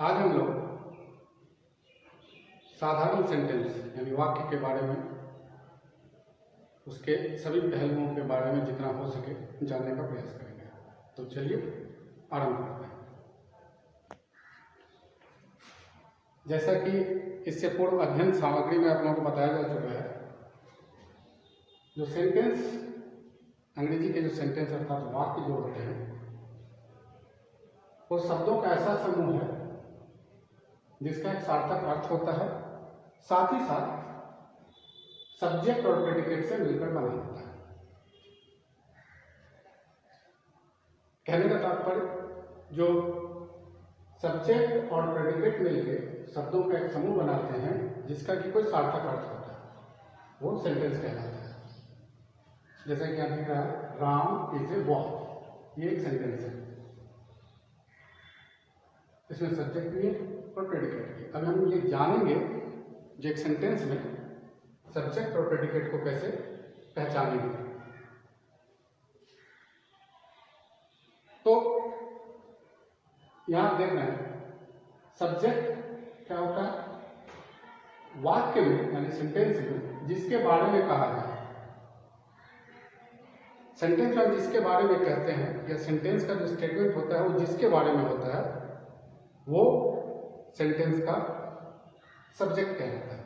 आज हम लोग साधारण सेंटेंस यानी वाक्य के बारे में, उसके सभी पहलुओं के बारे में जितना हो सके जानने का प्रयास करेंगे। तो चलिए आरंभ करते हैं। जैसा कि इससे पूर्व अध्ययन सामग्री में आप लोगों को बताया जा चुका है, जो सेंटेंस अंग्रेजी के जो सेंटेंस अर्थात वाक्य जो होते हैं वो शब्दों का ऐसा समूह है जिसका एक सार्थक अर्थ होता है, साथ ही साथ सब्जेक्ट और प्रेडिकेट से मिलकर बना होता है। कहने का तात्पर्य जो सब्जेक्ट और प्रेडिकेट मिलकर शब्दों का एक समूह बनाते हैं जिसका कि कोई सार्थक अर्थ होता है, वो सेंटेंस कहलाता है। जैसा कि आप दिख रहा है, राम इज ए बॉय, ये एक सेंटेंस है। इसमें सब्जेक्ट भी है और प्रेडिकेट भी। अब हम ये जानेंगे जो एक सेंटेंस में सब्जेक्ट और प्रेडिकेट को कैसे पहचानेंगे। तो यहां देख रहे हैं सब्जेक्ट क्या होता है, वाक्य में यानी सेंटेंस में जिसके बारे में कहा है। सेंटेंस में जिसके बारे में कहते हैं या सेंटेंस का जो स्टेटमेंट होता है वो जिसके बारे में होता है वो सेंटेंस का सब्जेक्ट कहलाता है।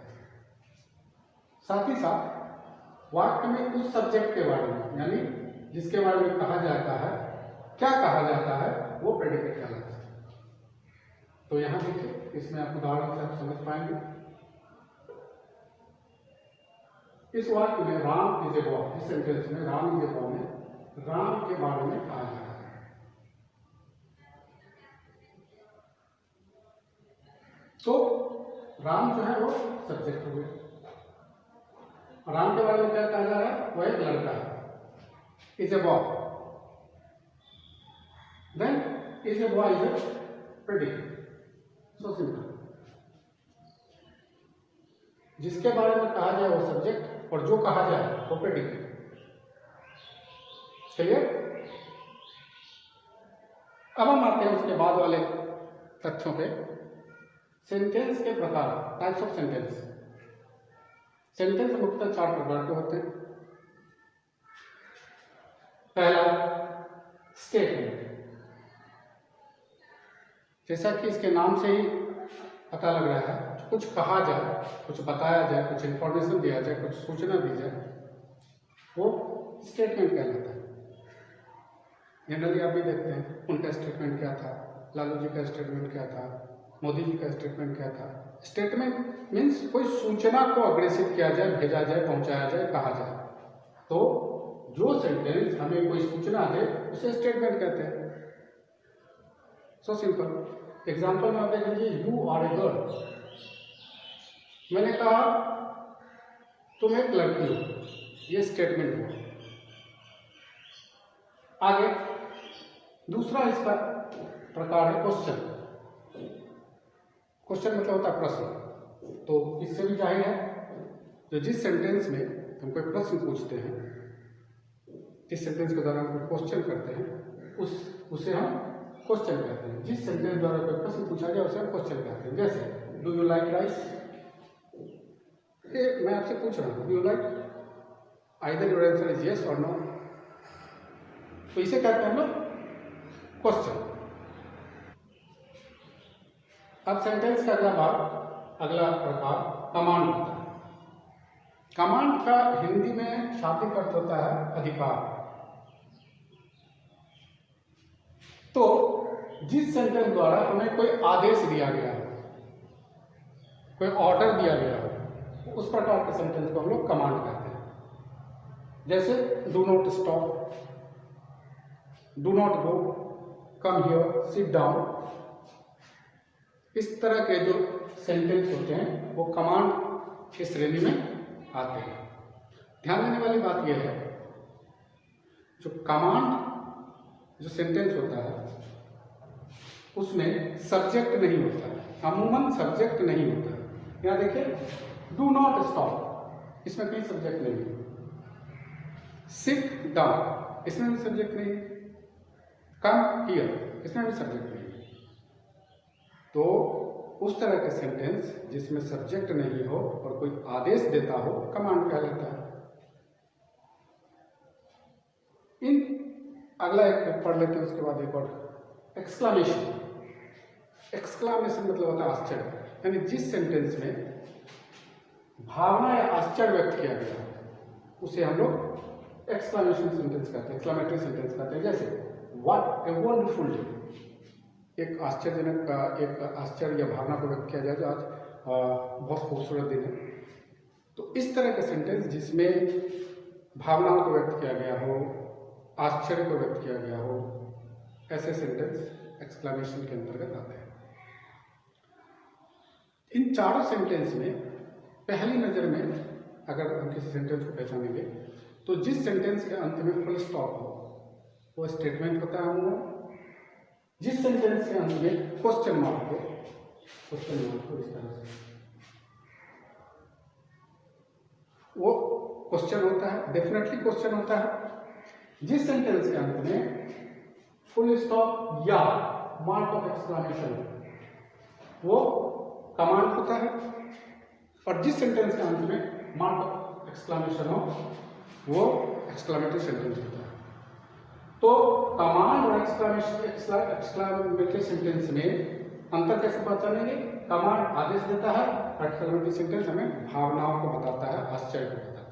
साथ ही साथ वाक्य में उस सब्जेक्ट के बारे में यानी जिसके बारे में कहा जाता है, क्या कहा जाता है, वो प्रेडिकेट कहलाता है। तो यहां देखिए, इसमें आप उदाहरण से आप समझ पाएंगे। इस वाक्य में राम इज ए बॉय, इस सेंटेंस में राम इज ए बॉय में राम के बारे में कहा जाता है। तो राम जो है वो सब्जेक्ट हो गया। राम के बारे में क्या कहा जा रहा है, वो एक लड़का है, is a boy. Then is a boy is a predicate. So simple. जिसके बारे में कहा जाए वो सब्जेक्ट और जो कहा जाए वो प्रेडिकेट। क्लियर? अब हम आते हैं उसके बाद वाले तथ्यों पे। सेंटेंस के प्रकार, टाइप्स ऑफ सेंटेंस। सेंटेंस मुख्यतः 4 प्रकार के होते हैं। पहला स्टेटमेंट, जैसा कि इसके नाम से ही पता लग रहा है, कुछ कहा जाए, कुछ बताया जाए, कुछ इंफॉर्मेशन दिया जाए, कुछ सूचना दी जाए, वो स्टेटमेंट कहलाता है। जनरली आप भी देखते हैं उनका स्टेटमेंट क्या था, लालू जी का स्टेटमेंट क्या था, मोदी जी का स्टेटमेंट क्या था। स्टेटमेंट मीन्स कोई सूचना को अग्रेसित किया जाए, भेजा जाए, पहुंचाया जाए, कहा जाए। तो जो सेंटेंस हमें कोई सूचना दे उसे स्टेटमेंट कहते हैं। So simple. एग्जाम्पल में आप देख लीजिए, यू आर ए गर्ल। मैंने कहा तुम एक लड़की हो, ये स्टेटमेंट हुआ। आगे दूसरा इसका प्रकार है क्वेश्चन। क्वेश्चन मतलब होता है प्रश्न। तो इससे भी जाहिर है, जो जिस सेंटेंस में हम कोई प्रश्न पूछते हैं, जिस सेंटेंस के द्वारा हम कोई क्वेश्चन करते हैं, उसे हम क्वेश्चन कहते हैं। जिस सेंटेंस द्वारा कोई प्रश्न पूछा जाए उसे हम क्वेश्चन कहते हैं। जैसे डू यू लाइक राइस, ये मैं आपसे पूछ रहा हूँ, do you like, either your answer is yes और नो। तो इसे कहते हैं हम लोग क्वेश्चन। अब सेंटेंस का अगला प्रकार कमांड होता है। कमांड का हिंदी में शाब्दिक अर्थ होता है अधिकार। तो जिस सेंटेंस द्वारा हमें कोई आदेश दिया गया हो, कोई ऑर्डर दिया गया हो, उस प्रकार के सेंटेंस को हम लोग कमांड कहते हैं। जैसे do not stop, do not go, come here, sit down. इस तरह के जो सेंटेंस होते हैं वो कमांड की श्रेणी में आते हैं। ध्यान देने वाली बात यह है, जो कमांड जो सेंटेंस होता है उसमें सब्जेक्ट नहीं होता है, अमूमन सब्जेक्ट नहीं होता है। यहाँ देखिए, डू नॉट स्टॉप, इसमें कोई सब्जेक्ट नहीं है। सिट डाउन, इसमें भी सब्जेक्ट नहीं है। कम हियर, इसमें भी सब्जेक्ट नहीं है। तो उस तरह के सेंटेंस जिसमें सब्जेक्ट नहीं हो और कोई आदेश देता हो कमांड कहलाता है। इन अगला एक पढ़ लेते हैं, उसके बाद एक और एक्सक्लामेशन। एक्सक्लामेशन मतलब होता है आश्चर्य, यानी जिस सेंटेंस में भावना या आश्चर्य व्यक्त किया गया उसे हम लोग एक्सक्लामेशन सेंटेंस कहते हैं, एक्सक्लामेटरी सेंटेंस कहते हैं। जैसे व्हाट ए वंडरफुल डे, एक आश्चर्यजनक का एक आश्चर्य या भावना को व्यक्त किया जाए जो आज बहुत खूबसूरत दिन है। तो इस तरह के सेंटेंस जिसमें भावनाओं को व्यक्त किया गया हो, आश्चर्य को व्यक्त किया गया हो, ऐसे सेंटेंस एक्सक्लामेशन के अंतर्गत आते हैं। इन चारों सेंटेंस में पहली नज़र में अगर हम किसी सेंटेंस को पहचानेंगे तो जिस सेंटेंस के अंत में फुल स्टॉप हो वो स्टेटमेंट होता है हमारा। जिस सेंटेंस के अंत में क्वेश्चन मार्क हो, क्वेश्चन मार्क हो इस तरह से, वो क्वेश्चन होता है, डेफिनेटली क्वेश्चन होता है। जिस सेंटेंस के अंत में फुल स्टॉप या मार्क ऑफ एक्सक्लामेशन वो कमांड होता है, और जिस सेंटेंस के अंत में मार्क ऑफ एक्सक्लामेशन हो वो एक्सक्लामेटरी सेंटेंस होता है। तो कमांड और एक्सक्लामेटरी सेंटेंस में अंतर कैसे पहचानेंगे? कमांड आदेश देता है और एक्सक्लामेटरी सेंटेंस हमें भावनाओं को बताता है, आश्चर्य को बताता है।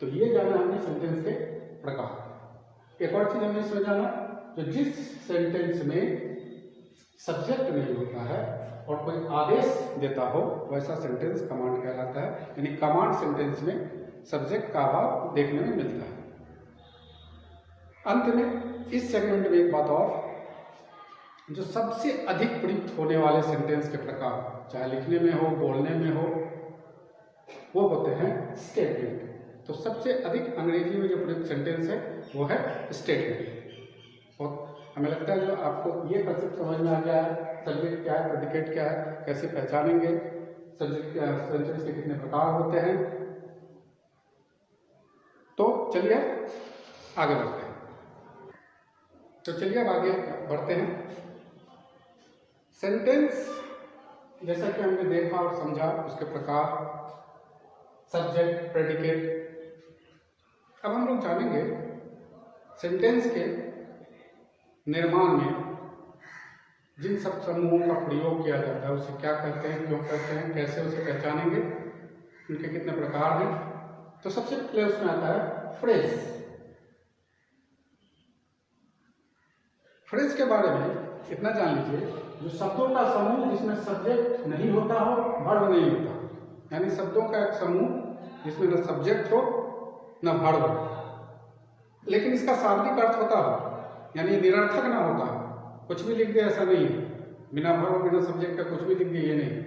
तो ये जाना हमने सेंटेंस के प्रकार। एक और चीज हमने इसमें जाना, तो जिस सेंटेंस में सब्जेक्ट नहीं होता है और कोई आदेश देता हो वैसा सेंटेंस कमांड कहलाता है। यानी कमांड सेंटेंस में सब्जेक्ट का अभाव देखने में मिलता है। अंत में इस सेगमेंट में एक बात और, जो सबसे अधिक प्रयुक्त होने वाले सेंटेंस के प्रकार चाहे लिखने में हो, बोलने में हो, वो होते हैं स्टेटमेंट। तो सबसे अधिक अंग्रेजी में जो प्रयुक्त सेंटेंस है वो है स्टेटमेंट। और हमें लगता है जो आपको ये कंसेप्ट समझ में आ गया है, सब्जेक्ट क्या है, प्रेडिकेट क्या है, कैसे पहचानेंगे, सब्जेक्ट क्या, सेंटेंस के कितने प्रकार होते हैं। तो चलिए आगे बढ़ते हैं। तो चलिए अब आगे बढ़ते हैं। सेंटेंस जैसा कि हमने देखा और समझा उसके प्रकार, सब्जेक्ट, प्रेडिकेट। अब हम लोग जानेंगे सेंटेंस के निर्माण में जिन सब समूहों का प्रयोग किया जाता है उसे क्या कहते हैं, क्यों कहते हैं, कैसे उसे पहचानेंगे, उनके कितने प्रकार हैं। तो सबसे पहले उसमें आता है फ्रेज। फ्रेज के बारे में इतना जान लीजिए, जो शब्दों का समूह जिसमें सब्जेक्ट नहीं होता हो, वर्ब नहीं होता, यानी शब्दों का एक समूह जिसमें न सब्जेक्ट हो न वर्ब हो, लेकिन इसका शाब्दिक अर्थ होता हो, यानी निरर्थक ना होता हो। कुछ भी लिख दे ऐसा नहीं है, बिना वर्ब बिना सब्जेक्ट का कुछ भी लिख दे ये नहीं।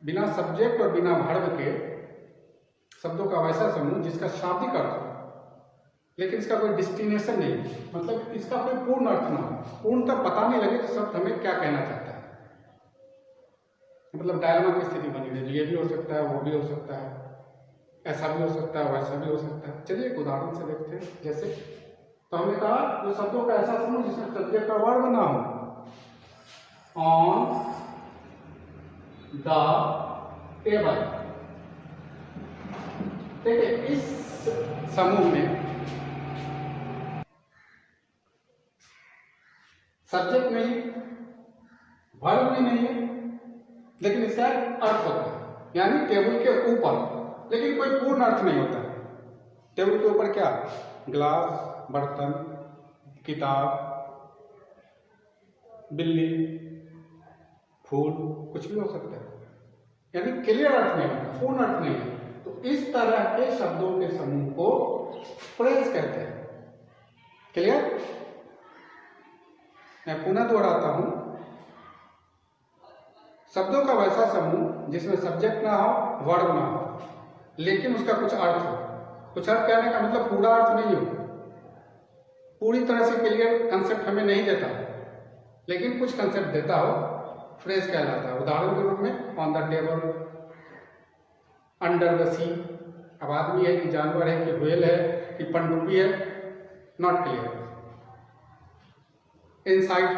बिना सब्जेक्ट और बिना वर्ब के शब्दों का वैसा समूह जिसका शाब्दिक अर्थ हो लेकिन इसका कोई डेस्टिनेशन नहीं, मतलब इसका कोई पूर्ण अर्थ ना हो, पूर्णतः पता नहीं लगे कि शब्द हमें क्या कहना चाहता है। मतलब डायलमा की स्थिति बनी रहे, ये भी हो सकता है, वो भी हो सकता है, ऐसा भी हो सकता है, वैसा भी हो सकता है। चलिए एक उदाहरण से देखते हैं। जैसे तो हमने कहा जो शब्दों का ऐसा समूह जिसमें सब्जेक्ट का वर्ब ना हो, ऑन द टेबल। ठीक है, इस समूह में सब्जेक्ट नहीं, वर्ब भी नहीं है, लेकिन इसका अर्थ होता है, यानी टेबल के ऊपर, लेकिन कोई पूर्ण अर्थ नहीं होता है। टेबल के ऊपर क्या, ग्लास, बर्तन, किताब, बिल्ली, फूल, कुछ भी हो सकता है, यानी क्लियर अर्थ नहीं होता, पूर्ण अर्थ नहीं है। तो इस तरह के शब्दों के समूह को फ्रेज कहते हैं। क्लियर? मैं पुनः दोहराता हूं, शब्दों का वैसा समूह जिसमें सब्जेक्ट ना हो, वर्ब ना हो, लेकिन उसका कुछ अर्थ हो। कुछ अर्थ कहने का मतलब पूरा अर्थ नहीं हो, पूरी तरह से क्लियर कंसेप्ट हमें नहीं देता, लेकिन कुछ कंसेप्ट देता हो, फ्रेज कहलाता है। उदाहरण के रूप में on the table, under the sea. अब आदमी है कि जानवर है कि व्हेल है कि पनडुब्बी है, not clear. Inside,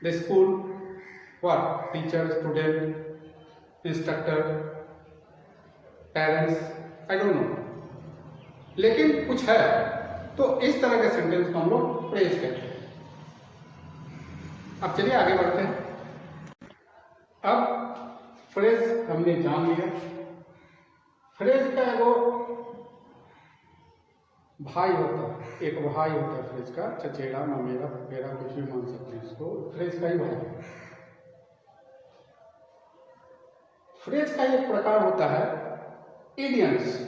the school, what, teacher, student, instructor, parents, I don't know, लेकिन कुछ है। तो इस तरह के सेंटेंस को हम लोग फ्रेज कहते हैं। अब चलिए आगे बढ़ते हैं। अब फ्रेज हमने जान लिया। फ्रेज का वो भाई होता है, एक भाई होता है फ्रेज का, चचेरा, ममेरा, फुफेरा, कुछ भी मान सकते हैं इसको, फ्रेज का ही भाई है। फ्रेज का एक प्रकार होता है इडियम्स।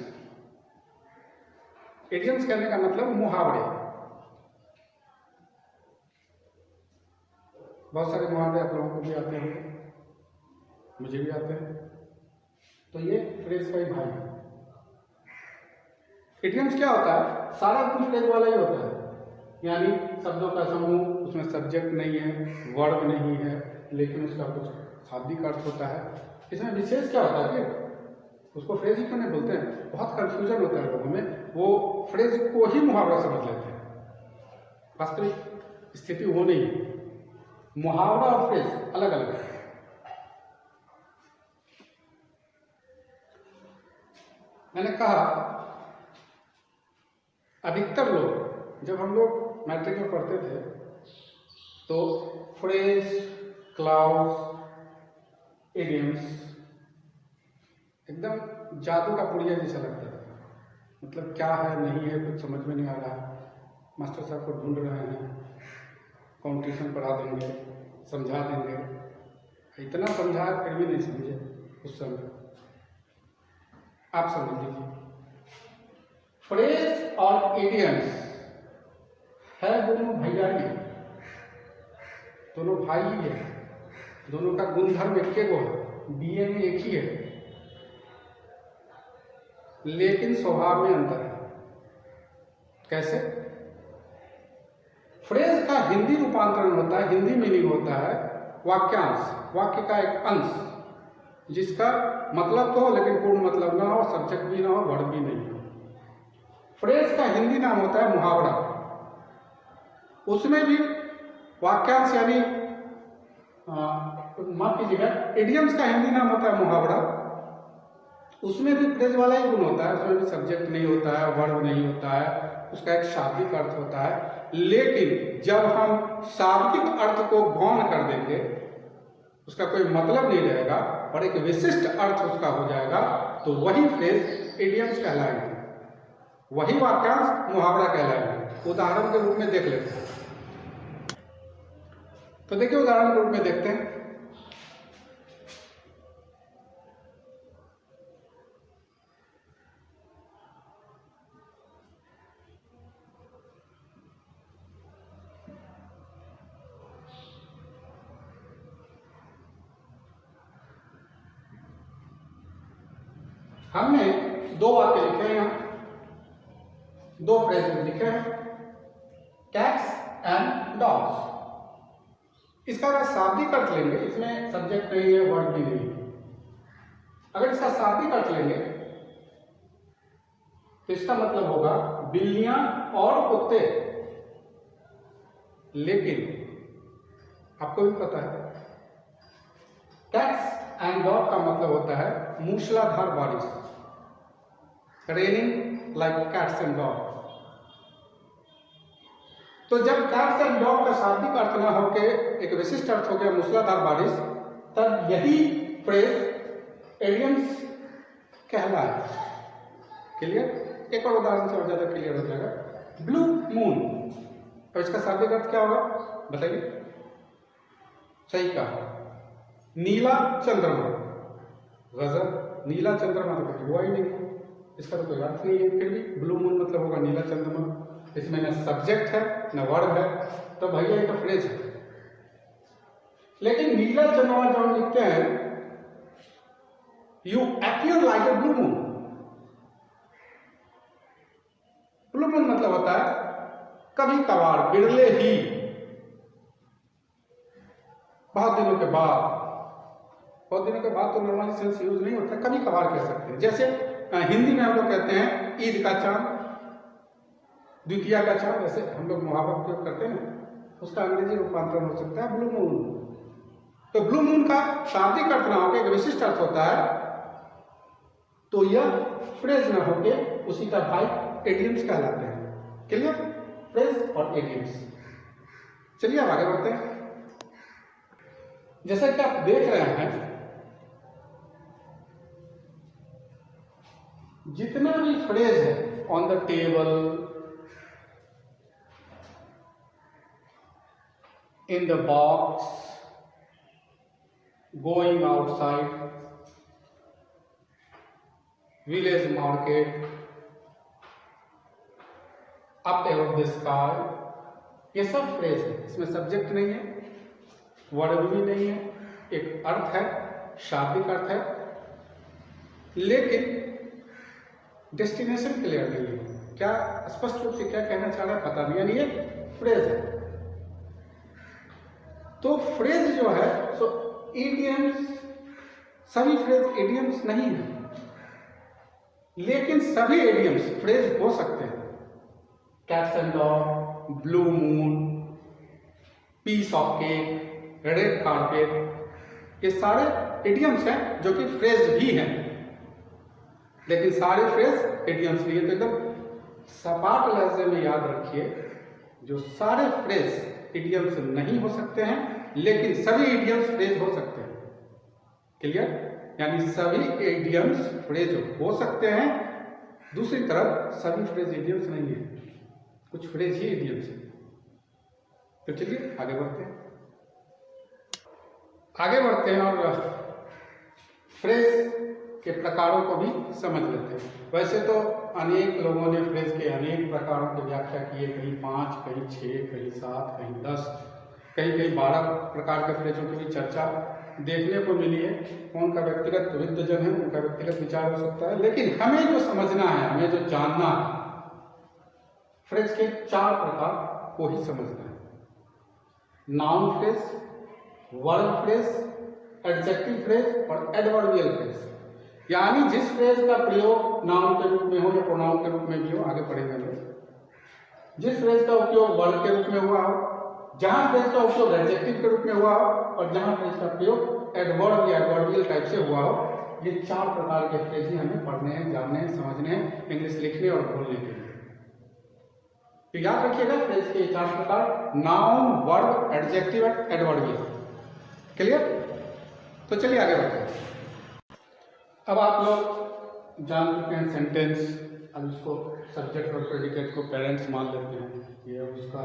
इडियम्स कहने का मतलब मुहावरे। बहुत सारे मुहावरे आप लोगों को भी आते होंगे, मुझे भी आते हैं। तो ये फ्रेज का ही भाई है। इडियम्स क्या होता है? सारा कुछ फ्रेज वाला ही होता है, यानी शब्दों का समूह, उसमें सब्जेक्ट नहीं है, वर्ब नहीं है, लेकिन उसका कुछ शाब्दिक अर्थ होता है। इसमें विशेष क्या होता है कि उसको फ्रेज ही क्यों नहीं बोलते हैं? बहुत कंफ्यूजन होता है लोगों में, वो फ्रेज को ही मुहावरा समझ लेते हैं। वास्तविक स्थिति वो नहीं है। मुहावरा और फ्रेज अलग अलग है। मैंने कहा अधिकतर लोग, जब हम लोग मैट्रिक में पढ़ते थे तो फ्रेज, क्लाउज, इडियम्स एकदम जादू का पुड़िया जैसा लगता था। मतलब क्या है नहीं है कुछ समझ में नहीं आ रहा है, मास्टर साहब को ढूंढ रहे हैं, कौन ट्यूशन पढ़ा देंगे, समझा देंगे। इतना समझाया फिर भी नहीं समझे उस समय। आप समझ लीजिए, फ्रेज और इडियम्स है दोनों भैयारी, दोनों भाई ही है, दोनों का गुणधर्म एक ही है, डीएनए एक ही है, लेकिन स्वभाव में अंतर है। कैसे? फ्रेज का हिंदी रूपांतरण होता है, हिंदी मीनिंग होता है वाक्यांश, वाक्य का एक अंश, जिसका मतलब तो हो लेकिन पूर्ण मतलब ना हो, सब्जेक्ट भी ना हो, वर्ब भी नहीं हो। फ्रेज का हिंदी नाम होता है मुहावरा। उसमें भी वाक्यांश यानी माफ कीजिएगा, इडियम्स का हिंदी नाम होता है मुहावरा। उसमें भी फ्रेज वाला ही गुण होता है, उसमें भी सब्जेक्ट नहीं होता है, वर्ब नहीं होता है, उसका एक शाब्दिक अर्थ होता है। लेकिन जब हम शाब्दिक अर्थ को गौण कर देंगे, उसका कोई मतलब नहीं रहेगा और एक विशिष्ट अर्थ उसका हो जाएगा, तो वही फ्रेज इडियम्स कहलाएंगे, वही वाक्यांश मुहावरा कहलाएंगे। उदाहरण के रूप में देख लेते हैं। तो देखिए उदाहरण के रूप में देखते हैं। हमने दो वाक्य लिखे हैं, यहाँ दो फ्रेज लिखे हैं, कैट्स एंड डॉग्स। इसका अगर शाब्दिक अर्थ लेंगे, इसमें सब्जेक्ट नहीं है, वर्ब भी नहीं है। अगर इसका शाब्दिक अर्थ लेंगे तो इसका मतलब होगा बिल्लियां और कुत्ते। लेकिन आपको भी पता है कैट्स एंड डॉग का मतलब होता है मूसलाधार बारिश, raining like cats and dog. तो जब कैट्स एंड डॉग का शाब्दिक अर्थ न होके एक विशिष्ट अर्थ हो गया मूसलाधार बारिश, तब यही फ्रेज इडियम्स कहलाए। क्लियर? एक और उदाहरण से और ज्यादा क्लियर हो जाएगा। ब्लू मून, तो इसका शाब्दिक अर्थ क्या होगा बताइए? सही कहा, नीला चंद्रमा। गजब, नीला चंद्रमा तो कभी हुआ ही नहीं, इसका तो कोई अर्थ नहीं है, फिर भी ब्लू मून मतलब होगा नीला चंद्रमा। इसमें न सब्जेक्ट है न वर्ब है, तो भैया ये तो फ्रेज है। लेकिन नीला चंद्रमा जो हम लिखते हैं, you appear like a blue moon. Blue moon मतलब होता है कभी कभार, बिरले ही, बहुत दिनों के बाद। बहुत दिनों के बाद तो नॉर्मली सेंस यूज नहीं होता, कभी कभार कह सकते हैं। जैसे हिंदी में हम लोग कहते हैं ईद का चांद, द्वितीया का चांद, ऐसे हम लोग मुहावरा उपयोग करते हैं। उसका अंग्रेजी रूपांतरण हो सकता है ब्लू मून। तो ब्लू मून का शाब्दिक अर्थ ना होकर एक विशिष्ट अर्थ होता है, तो यह फ्रेज ना होके उसी का भाई एडियम्स कहलाते हैं। क्लियर? फ्रेज और एडियम्स। चलिए अब आगे बढ़ते हैं। जैसा कि आप देख रहे हैं, जितना भी फ्रेज है on the table, in the box, going outside, village market, up ever the sky, ये सब फ्रेज है। इसमें सब्जेक्ट नहीं है, वर्ब भी नहीं है, एक अर्थ है, शाब्दिक अर्थ है, लेकिन डेस्टिनेशन क्लियर नहीं है। क्या स्पष्ट रूप से क्या कहना चाह रहा है पता नहीं, यानी ये फ्रेज है। तो फ्रेज जो है सो इडियम्स, सभी फ्रेज इडियम्स नहीं है, लेकिन सभी इडियम्स फ्रेज हो सकते हैं। Cats and dog, blue moon, piece of cake, red carpet, ये सारे इडियम्स हैं जो कि फ्रेज भी हैं, लेकिन सारे फ्रेज इडियम्स नहीं है। तो एकदम सपाट लहजे में याद रखिए, जो सारे फ्रेज इडियम्स नहीं हो सकते हैं, लेकिन सभी इडियम्स फ्रेज हो सकते हैं। क्लियर? यानी सभी इडियम्स फ्रेज हो सकते हैं, दूसरी तरफ सभी फ्रेज इडियम्स नहीं है, कुछ फ्रेज ही इडियम्स है। तो चलिए आगे बढ़ते हैं। और फ्रेज के प्रकारों को भी समझ लेते हैं। वैसे तो अनेक लोगों ने फ्रेज के अनेक प्रकारों की व्याख्या की है, कहीं 5, कहीं 6, कहीं 7, कहीं 10, कहीं 12 प्रकार के फ्रेजों की भी चर्चा देखने को मिली है। उनका व्यक्तिगत विद्वजन है, उनका व्यक्तिगत विचार हो सकता है, लेकिन हमें जो समझना है, हमें जो जानना है, फ्रेज के 4 प्रकार को ही समझना है। Noun phrase, verb phrase, adjective phrase और एडवर्बियल फ्रेज। यानी जिस फ्रेज का प्रयोग नाउन के रूप में हो या प्रोनाउन के रूप में भी हो, आगे पढ़ेंगे लोग, जिस फ्रेज का उपयोग वर्ब के रूप में हुआ हो, जहां फ्रेज का उपयोग एडजेक्टिव के रूप में हुआ हो, और जहां फ्रेज का प्रयोग एडवर्ब या एडवर्बियल टाइप से हुआ हो, ये 4 प्रकार के फ्रेज ही हमें पढ़ने हैं, जानने हैं, समझने हैं, इंग्लिश लिखने और बोलने के लिए। तो याद रखिएगा फ्रेज के 4 प्रकार: नाउन, वर्ब, एडजेक्टिव और एडवर्बियल। क्लियर? तो चलिए आगे बढ़ते हैं। अब आप लोग जान चुके हैं सेंटेंस। अब इसको सब्जेक्ट और प्रेडिकेट को पेरेंट्स मान लेते हैं, ये उसका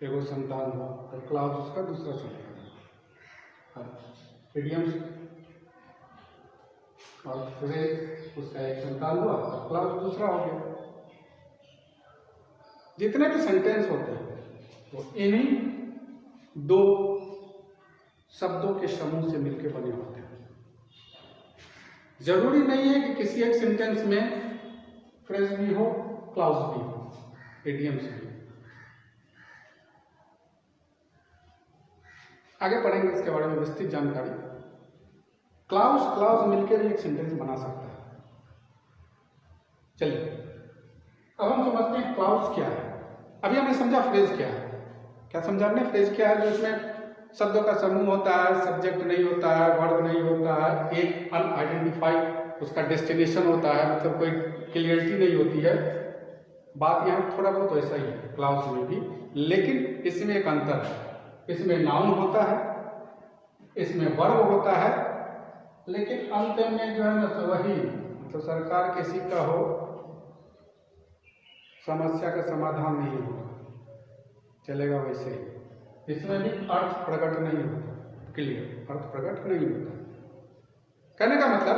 एगो संतान हुआ और क्लाउज उसका दूसरा संतान। अब इडियम्स और फ्रेज उसका एक संतान हुआ और क्लाउज दूसरा हो गया। जितने भी सेंटेंस होते हैं वो इन्हीं 2 शब्दों के समूह से मिलकर बने होते हैं। जरूरी नहीं है कि किसी एक सेंटेंस में फ्रेज भी हो, क्लाउज भी हो, इडियम्स भी। आगे पढ़ेंगे इसके बारे में विस्तृत जानकारी। क्लाउज मिलकर एक सेंटेंस बना सकता है। चलिए अब हम समझते हैं क्लाउज क्या है। अभी हमने समझा फ्रेज क्या है। क्या समझा हमने? फ्रेज क्या है? जो इसमें शब्दों का समूह होता है, सब्जेक्ट नहीं होता है, वर्ब नहीं होता है, एक अनआइडेंटिफाइड उसका डेस्टिनेशन होता है, मतलब कोई क्लियरिटी नहीं होती है। बात यहाँ थोड़ा बहुत ऐसा ही है क्लाउज में भी, लेकिन इसमें एक अंतर है। इसमें नाउन होता है, इसमें वर्ब होता है, लेकिन अंत में जो है ना वही, तो सरकार किसी का हो, समस्या का समाधान नहीं होगा, चलेगा वैसे ही। इसमें भी अर्थ प्रकट नहीं होता, क्लियर अर्थ प्रकट नहीं होता। कहने का मतलब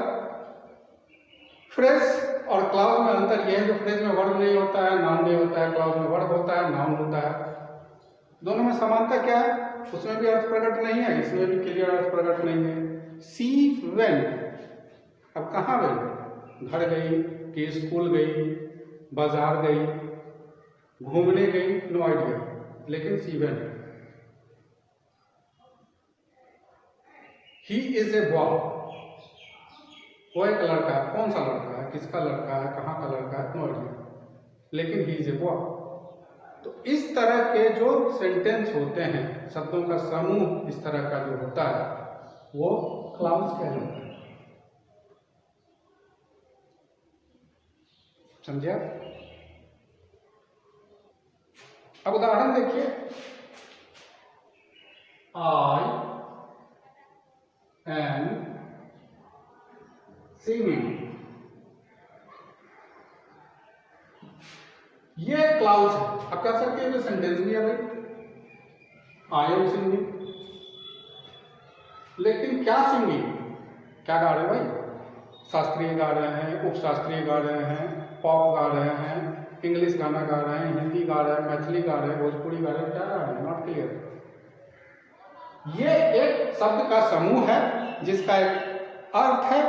फ्रेज और क्लाउज में अंतर यह है, जो फ्रेज में वर्ब नहीं होता है, नाउन नहीं होता है, क्लाउज में वर्ब होता है, नाउन होता है। दोनों में समानता क्या है? उसमें भी अर्थ प्रकट नहीं है, इसमें भी क्लियर अर्थ प्रकट नहीं है। सी वेंट, अब कहाँ गई? घर गई कि स्कूल गई, बाजार गई, घूमने गई, नो आइडिया, लेकिन she went. He is a boy, वो एक लड़का है। कौन सा लड़का है? किसका लड़का है? कहाँ का लड़का है? नो आइडिया, लेकिन ही इज ए बॉय। तो इस तरह के जो सेंटेंस होते हैं, शब्दों का समूह इस तरह का जो होता है वो क्लाउज कहलाता है। समझे आप? अब उदाहरण देखिए, आई एम सिंगिंग, ये क्लाउज है। अब कह सकते हैं कि सेंटेंस भी है भाई, आई एम सिंगिंग, लेकिन क्या सिंगिंग, क्या गा रहे हैं भाई? शास्त्रीय गा रहे हैं, उपशास्त्रीय गा रहे हैं, पॉप गा रहे हैं, इंग्लिश गाना गा रहे हैं, हिंदी गा रहे हैं, मैथिली गा रहे हैं, भोजपुरी गा रहे हैं, क्या गा रहे हैं? Not clear. ये एक शब्द का समूह है जिसका एक अर्थ है,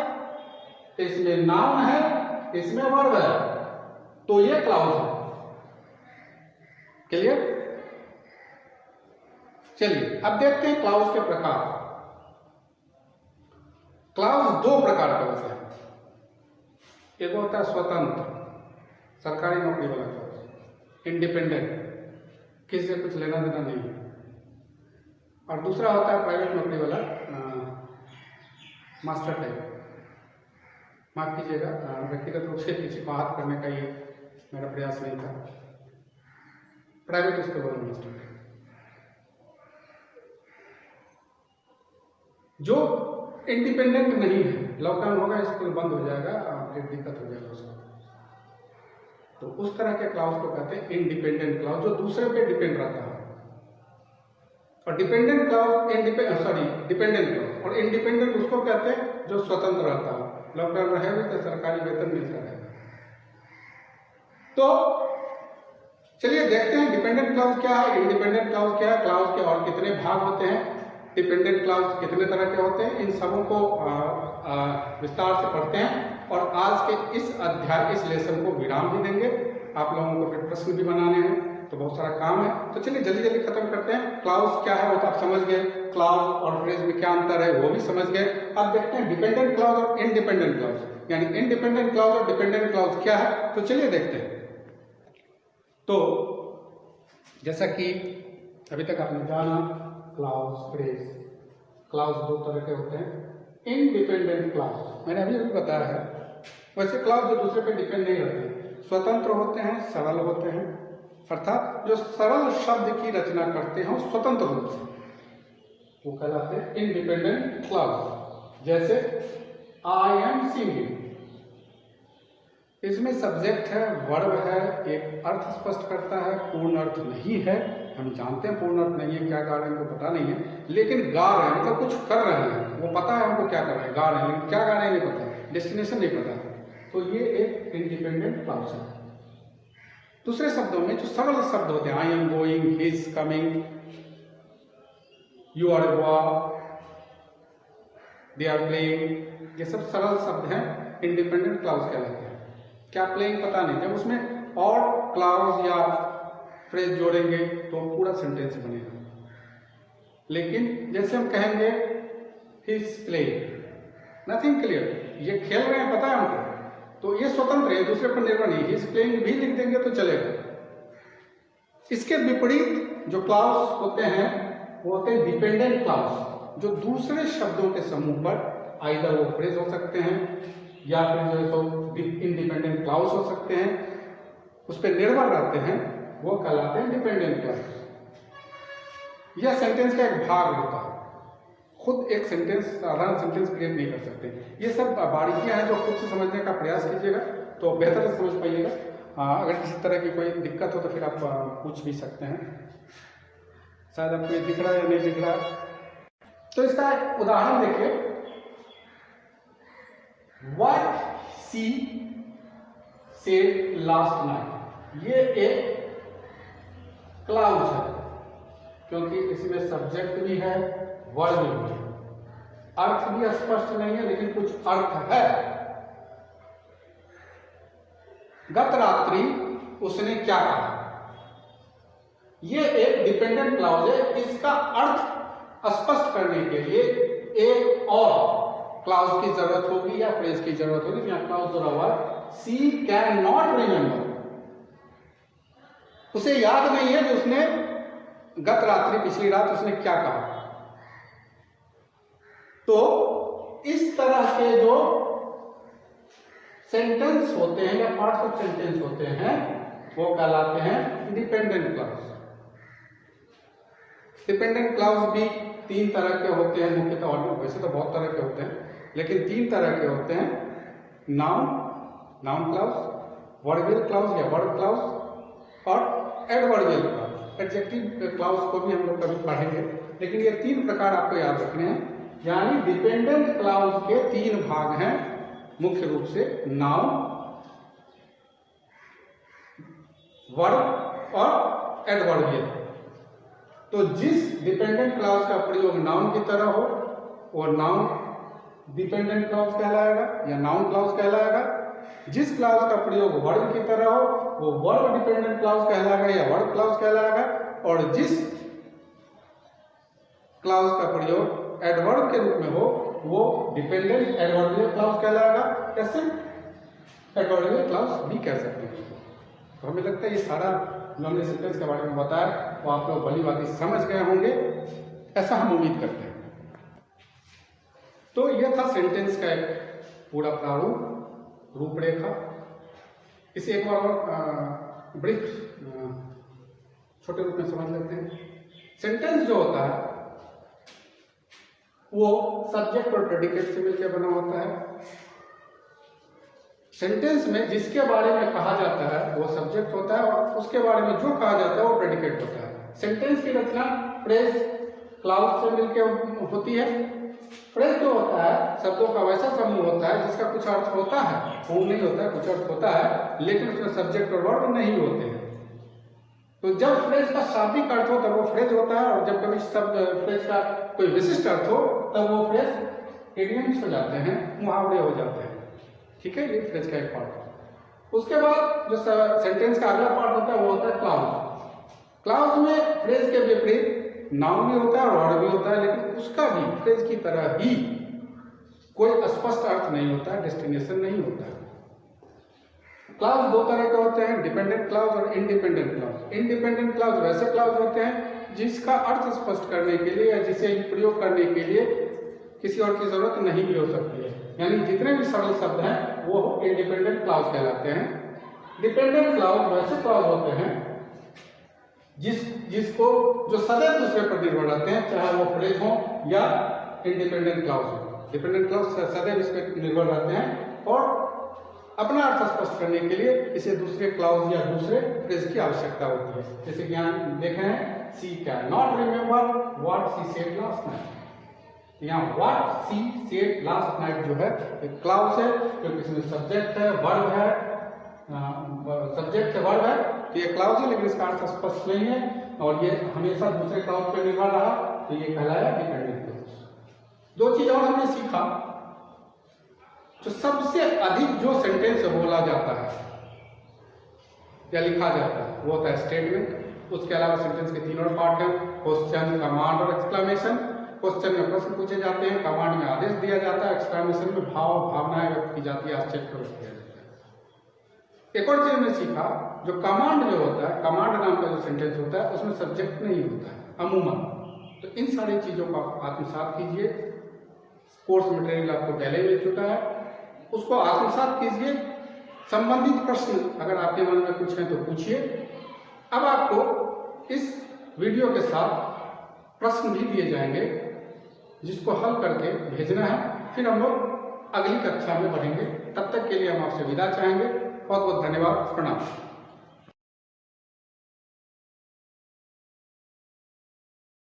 इसमें नाउन है, इसमें वर्ब है, तो ये क्लाउज है। क्लियर? चलिए अब देखते हैं क्लाउज के प्रकार। क्लाउज दो प्रकार के होते हैं, एक होता है स्वतंत्र, सरकारी नौकरी वाला क्लाउज, इंडिपेंडेंट, किसी से कुछ लेना देना नहीं है, और दूसरा होता है प्राइवेट नौकरी वाला, मास्टर टाइप। माफ कीजिएगा, व्यक्तिगत रूप से किसी को हाथ करने का ये मेरा प्रयास नहीं था। प्राइवेट स्कूल वाला मास्टर जो इंडिपेंडेंट नहीं है, लॉकडाउन होगा, स्कूल बंद हो जाएगा, फिर दिक्कत हो जाएगा उसको, तो उस तरह के क्लाउज को कहते हैं इंडिपेंडेंट क्लाउज, जो दूसरे पे डिपेंड रहता है। और डिपेंडेंट क्लाउज डिपेंडेंट क्लाउज, और इंडिपेंडेंट उसको कहते हैं जो स्वतंत्र रहता है, लॉकडाउन रहेगा तो सरकारी वेतन मिलता रहेगा। तो चलिए देखते हैं डिपेंडेंट क्लाउज क्या है, इंडिपेंडेंट क्लाउज क्या है, क्लाउज के और कितने भाग होते हैं, डिपेंडेंट क्लाउज कितने तरह के होते हैं, इन सबों को विस्तार से पढ़ते हैं। और आज के इस अध्याय, इस लेसन को विराम भी देंगे। आप लोगों को फिर प्रश्न भी बनाने हैं, तो बहुत सारा काम है, तो चलिए जल्दी जल्दी खत्म करते हैं। क्लाउज क्या है वो तो आप समझ गए, क्लाउज और फ्रेज में क्या अंतर है वो भी समझ गए। अब देखते हैं डिपेंडेंट क्लाउज और इंडिपेंडेंट क्लाउज, यानी इंडिपेंडेंट क्लाउज और डिपेंडेंट क्लाउज क्या है, तो चलिए देखते हैं। तो जैसा कि अभी तक आपने जाना, क्लाउज फ्रेज, क्लाउज दो तरह के होते हैं। इंडिपेंडेंट क्लाउज मैंने अभी बताया है, वैसे क्लाउज जो दूसरे पे डिपेंड नहीं रहते, स्वतंत्र होते हैं, सरल होते हैं, अर्थात जो सरल शब्द की रचना करते हैं स्वतंत्र रूप से, वो कहलाते हैं इंडिपेंडेंट क्लाउज। जैसे आई एम सिंगिंग, इसमें सब्जेक्ट है, वर्ब है, एक अर्थ स्पष्ट करता है, पूर्ण अर्थ नहीं है, हम जानते हैं पूर्ण अर्थ नहीं है, क्या गा रहे हैं हमको पता नहीं है, लेकिन गा रहे हैं, मतलब कुछ कर रहे हैं, वो पता है हमको क्या कर रहे हैं, गा रहे हैं, लेकिन क्या गा रहे हैं नहीं पता, डेस्टिनेशन नहीं पता, तो ये एक इंडिपेंडेंट क्लाउज है। दूसरे शब्दों में जो सरल शब्द होते हैं, I am going, he is coming, you are boy, they are playing, ये सब सरल शब्द हैं, इंडिपेंडेंट क्लाउज कहलाते हैं। क्या प्लेइंग पता नहीं, जब उसमें और क्लाउज या फ्रेज जोड़ेंगे तो पूरा सेंटेंस बनेगा। लेकिन जैसे हम कहेंगे he is playing, nothing clear, ये खेल रहे हैं पता है हमको, तो ये स्वतंत्र है, दूसरे पर निर्भर नहीं, ही इज प्लेइंग भी लिख देंगे तो चलेगा। इसके विपरीत जो क्लाउज होते हैं वो होते हैं डिपेंडेंट क्लाउज, जो दूसरे शब्दों के समूह पर आइदर वो फ्रेज हो सकते हैं या फिर जो है तो इंडिपेंडेंट क्लाउज हो सकते हैं, उस पर निर्भर रहते हैं, वो कहलाते हैं डिपेंडेंट क्लाउज। यह सेंटेंस का एक भाग होता है, खुद एक सेंटेंस, साधारण सेंटेंस क्रिएट नहीं कर सकते। ये सब बारीकियां हैं जो खुद से समझने का प्रयास कीजिएगा तो बेहतर से समझ पाइएगा। अगर किसी तरह की कोई दिक्कत हो तो फिर आप पूछ भी सकते हैं। शायद आपको ये दिख रहा है या नहीं दिख रहा, तो इसका एक उदाहरण देखिए, What she said last night, ये एक क्लाउज है, क्योंकि इसमें सब्जेक्ट भी है, वर्ब भी है, अर्थ भी स्पष्ट नहीं है लेकिन कुछ अर्थ है। गत रात्रि उसने क्या कहा, ये एक डिपेंडेंट क्लाउज है, इसका अर्थ स्पष्ट करने के लिए एक और क्लाउज की जरूरत होगी या फ्रेज की जरूरत होगी। यहाँ क्लाउज जुड़ा हुआ है, सी कैन नॉट रिमेंबर, उसे याद नहीं है कि उसने गत रात्रि पिछली रात उसने क्या कहा। तो इस तरह के जो सेंटेंस होते हैं या पार्ट्स ऑफ सेंटेंस होते हैं वो कहलाते हैं डिपेंडेंट क्लॉज। डिपेंडेंट क्लॉज भी तीन तरह के होते हैं मुख्यतः, और वैसे तो बहुत तरह के होते हैं लेकिन तीन तरह के होते हैं। नाउन क्लॉज, वर्बियल क्लॉज या वर्ब क्लॉज और एडवर्बियल क्लॉज। एडजेक्टिव क्लॉज को भी हम लोग कभी पढ़ेंगे, लेकिन ये तीन प्रकार आपको याद रखने हैं। यानी डिपेंडेंट क्लॉज के तीन भाग हैं मुख्य रूप से, नाउन, वर्ब और एडवर्बियल। तो जिस डिपेंडेंट क्लॉज का प्रयोग नाउन की तरह हो वो नाउन डिपेंडेंट क्लॉज कहलाएगा या नाउन क्लॉज कहलाएगा। जिस क्लॉज का प्रयोग वर्ब की तरह हो वो वर्ब डिपेंडेंट क्लॉज कहलाएगा या वर्ब क्लॉज कहलाएगा। और जिस क्लॉज का प्रयोग एडवर्ब के रूप में हो वो डिपेंडेंट एडवर्बियल क्लॉज कहलाएगा या सिर्फ एडवर्बियल क्लॉज भी कह सकते हैं उसको। तो हमें लगता है ये सारा जो हमने सेंटेंस के बारे में बताया वो आप लोग भली भांति समझ गए होंगे, ऐसा हम उम्मीद करते हैं। तो यह था सेंटेंस का एक पूरा प्रारूप, रूपरेखा। इसे एक बार ब्रीफ छोटे रूप में समझ लेते हैं। सेंटेंस जो होता है वो सब्जेक्ट और प्रेडिकेट से मिलकर बना होता है। सेंटेंस में जिसके बारे में कहा जाता है वो सब्जेक्ट होता है और उसके बारे में जो कहा जाता है वो प्रेडिकेट होता है। सेंटेंस की रचना फ्रेज क्लॉज से मिलकर होती है। फ्रेज जो होता है शब्दों का वैसा समूह होता है जिसका कुछ अर्थ होता है, पूर्ण नहीं होता है, कुछ अर्थ होता है लेकिन उसमें सब्जेक्ट और वर्ब नहीं होते हैं। तो जब फ्रेज का शाब्दिक अर्थ हो तब वो फ्रेज होता है, और जब कभी फ्रेज का कोई विशिष्ट अर्थ हो तब वो फ्रेज इडियम्स हो जाते हैं, मुहावरे हो जाते हैं। ठीक है, ये फ्रेज का एक पार्ट है। उसके बाद जो सेंटेंस का अगला पार्ट होता है वो होता है क्लॉज। क्लॉज में फ्रेज के विपरीत नाउन भी होता है और वर्ब भी होता है, लेकिन उसका भी फ्रेज की तरह ही कोई स्पष्ट अर्थ नहीं होता है, डेस्टिनेशन नहीं होता है। क्लॉज दो तरह के होते हैं, डिपेंडेंट क्लॉज और इंडिपेंडेंट क्लॉज। इंडिपेंडेंट क्लॉज वैसे क्लॉज होते हैं जिसका अर्थ स्पष्ट करने के लिए या जिसे प्रयोग करने के लिए किसी और की जरूरत नहीं भी हो सकती है। यानी जितने भी सरल शब्द हैं वो इंडिपेंडेंट क्लॉज कहलाते हैं। डिपेंडेंट क्लॉज वैसे क्लॉज होते हैं जिसको जो सदैव दूसरे पर निर्भर रहते हैं, चाहे वो फ्रेज हो या इंडिपेंडेंट क्लॉज हो। डिपेंडेंट क्लॉज सदैव इस पर निर्भर रहते हैं और अपना अर्थ स्पष्ट करने के लिए इसे दूसरे क्लॉज या दूसरे फ्रेज की आवश्यकता होती है। जैसे कि यहाँ देखे हैं, she can not remember what she said last night. यहाँ what she said last night जो है एक क्लॉज है क्योंकि इसमें सब्जेक्ट है, वर्ब है, सब्जेक्ट है, वर्ब है, तो ये क्लॉज है लेकिन इसका अर्थ स्पष्ट नहीं है और ये हमेशा दूसरे क्लॉज पर निर्भर रहा, तो ये कहलाया डिपेंडेंट क्लॉज। दो चीज और हमने सीखा। तो सबसे अधिक जो सेंटेंस बोला जाता है या लिखा जाता है वो होता है स्टेटमेंट। उसके अलावा सेंटेंस के तीन और पार्ट हैं, क्वेश्चन, कमांड और एक्सक्लेमेशन। क्वेश्चन में प्रश्न पूछे जाते हैं, कमांड में आदेश दिया जाता है, एक्सक्लेमेशन में भाव भावनाएं व्यक्त की जाती है, आश्चर्य को व्यक्त किया जाता है। एक और चीज हमने सीखा, जो कमांड जो होता है, कमांड नाम का जो सेंटेंस होता है उसमें सब्जेक्ट नहीं होता है अमूमन। तो इन सारी चीजों को आप आत्मसात कीजिए। कोर्स मटेरियल आपको पहले मिल चुका है, उसको आत्मसात कीजिए। संबंधित प्रश्न अगर आपके मन में कुछ है तो पूछिए। अब आपको इस वीडियो के साथ प्रश्न भी दिए जाएंगे जिसको हल करके भेजना है, फिर हम लोग अगली कक्षा में बढ़ेंगे। तब तक के लिए हम आपसे विदा चाहेंगे। बहुत बहुत धन्यवाद, प्रणाम।